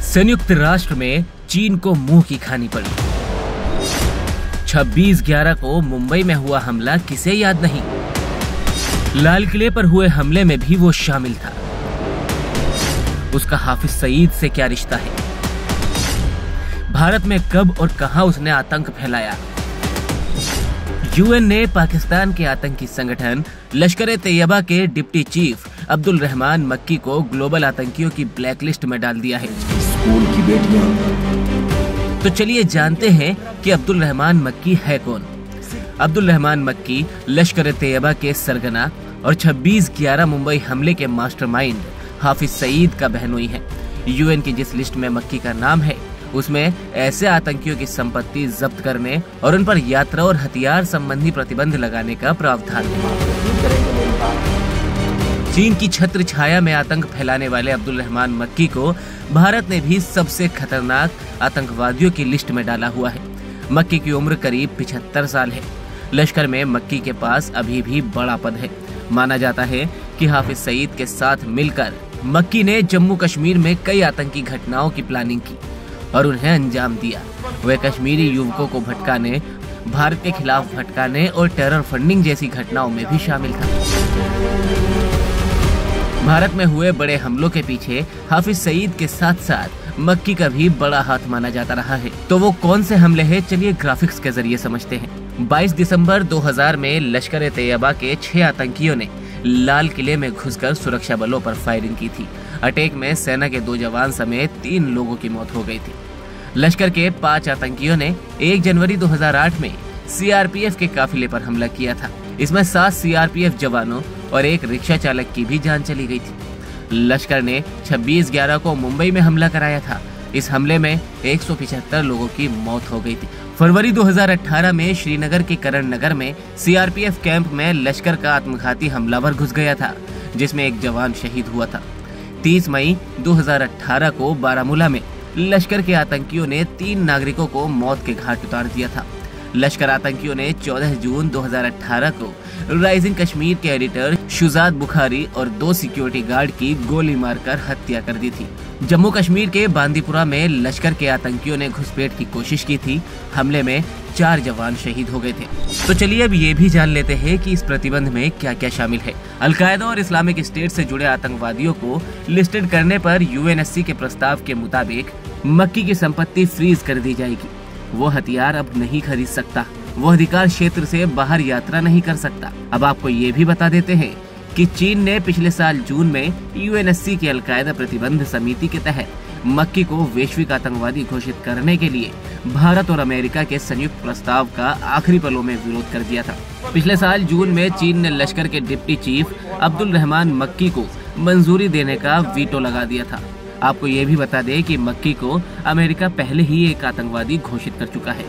संयुक्त राष्ट्र में चीन को मुंह की खानी पड़ी। 26/11 को मुंबई में हुआ हमला किसे याद नहीं। लाल किले पर हुए हमले में भी वो शामिल था। उसका हाफिज सईद से क्या रिश्ता है? भारत में कब और कहां उसने आतंक फैलाया? यूएन ने पाकिस्तान के आतंकी संगठन लश्कर-ए-तैयबा के डिप्टी चीफ अब्दुल रहमान मक्की को ग्लोबल आतंकियों की ब्लैकलिस्ट में डाल दिया है। स्कूल की बेटियां। तो चलिए जानते हैं कि अब्दुल रहमान मक्की है कौन। अब्दुल रहमान मक्की लश्कर-ए-तैयबा के सरगना और 26/11 मुंबई हमले के मास्टरमाइंड हाफिज सईद का बहनोई है। यूएन की जिस लिस्ट में मक्की का नाम है उसमें ऐसे आतंकियों की संपत्ति जब्त करने और उन पर यात्रा और हथियार संबंधी प्रतिबंध लगाने का प्रावधान है। चीन की छत्र छाया में आतंक फैलाने वाले अब्दुल रहमान मक्की को भारत ने भी सबसे खतरनाक आतंकवादियों की लिस्ट में डाला हुआ है। मक्की की उम्र करीब 75 साल है। लश्कर में मक्की के पास अभी भी बड़ा पद है। माना जाता है कि हाफिज सईद के साथ मिलकर मक्की ने जम्मू कश्मीर में कई आतंकी घटनाओं की प्लानिंग की और उन्हें अंजाम दिया। वह कश्मीरी युवकों को भटकाने, भारत के खिलाफ भटकाने और टेरर फंडिंग जैसी घटनाओं में भी शामिल था। भारत में हुए बड़े हमलों के पीछे हाफिज सईद के साथ साथ मक्की का भी बड़ा हाथ माना जाता रहा है। तो वो कौन से हमले हैं, चलिए ग्राफिक्स के जरिए समझते हैं। 22 दिसंबर 2000 में लश्कर-ए-तैयबा के 6 आतंकियों ने लाल किले में घुसकर सुरक्षा बलों पर फायरिंग की थी। अटैक में सेना के 2 जवान समेत 3 लोगों की मौत हो गई थी। लश्कर के 5 आतंकियों ने 1 जनवरी 2008 में सीआरपीएफ के काफिले पर हमला किया था। इसमें 7 सीआरपीएफ जवानों और एक रिक्शा चालक की भी जान चली गई थी। लश्कर ने 26/11 को मुंबई में हमला कराया था। इस हमले में 175 लोगों की मौत हो गई थी। फरवरी 2018 में श्रीनगर के करण नगर में सीआरपीएफ कैंप में लश्कर का आत्मघाती हमलावर घुस गया था, जिसमें एक जवान शहीद हुआ था। 30 मई 2018 को बारामूला में लश्कर के आतंकियों ने 3 नागरिकों को मौत के घाट उतार दिया था। लश्कर आतंकियों ने 14 जून 2018 को राइजिंग कश्मीर के एडिटर शुजात बुखारी और 2 सिक्योरिटी गार्ड की गोली मारकर हत्या कर दी थी। जम्मू कश्मीर के बांदीपुरा में लश्कर के आतंकियों ने घुसपैठ की कोशिश की थी। हमले में 4 जवान शहीद हो गए थे। तो चलिए अब ये भी जान लेते हैं कि इस प्रतिबंध में क्या क्या शामिल है। अल-कायदा और इस्लामिक स्टेट से जुड़े आतंकवादियों को लिस्टेड करने पर यूएनएससी के प्रस्ताव के मुताबिक मक्की की संपत्ति फ्रीज कर दी जाएगी। वो हथियार अब नहीं खरीद सकता, वो अधिकार क्षेत्र से बाहर यात्रा नहीं कर सकता। अब आपको ये भी बता देते हैं कि चीन ने पिछले साल जून में यूएनएससी की अल-कायदा प्रतिबंध समिति के तहत मक्की को वैश्विक आतंकवादी घोषित करने के लिए भारत और अमेरिका के संयुक्त प्रस्ताव का आखिरी पलों में विरोध कर दिया था। पिछले साल जून में चीन ने लश्कर के डिप्टी चीफ अब्दुल रहमान मक्की को मंजूरी देने का वीटो लगा दिया था। आपको ये भी बता दें कि मक्की को अमेरिका पहले ही एक आतंकवादी घोषित कर चुका है।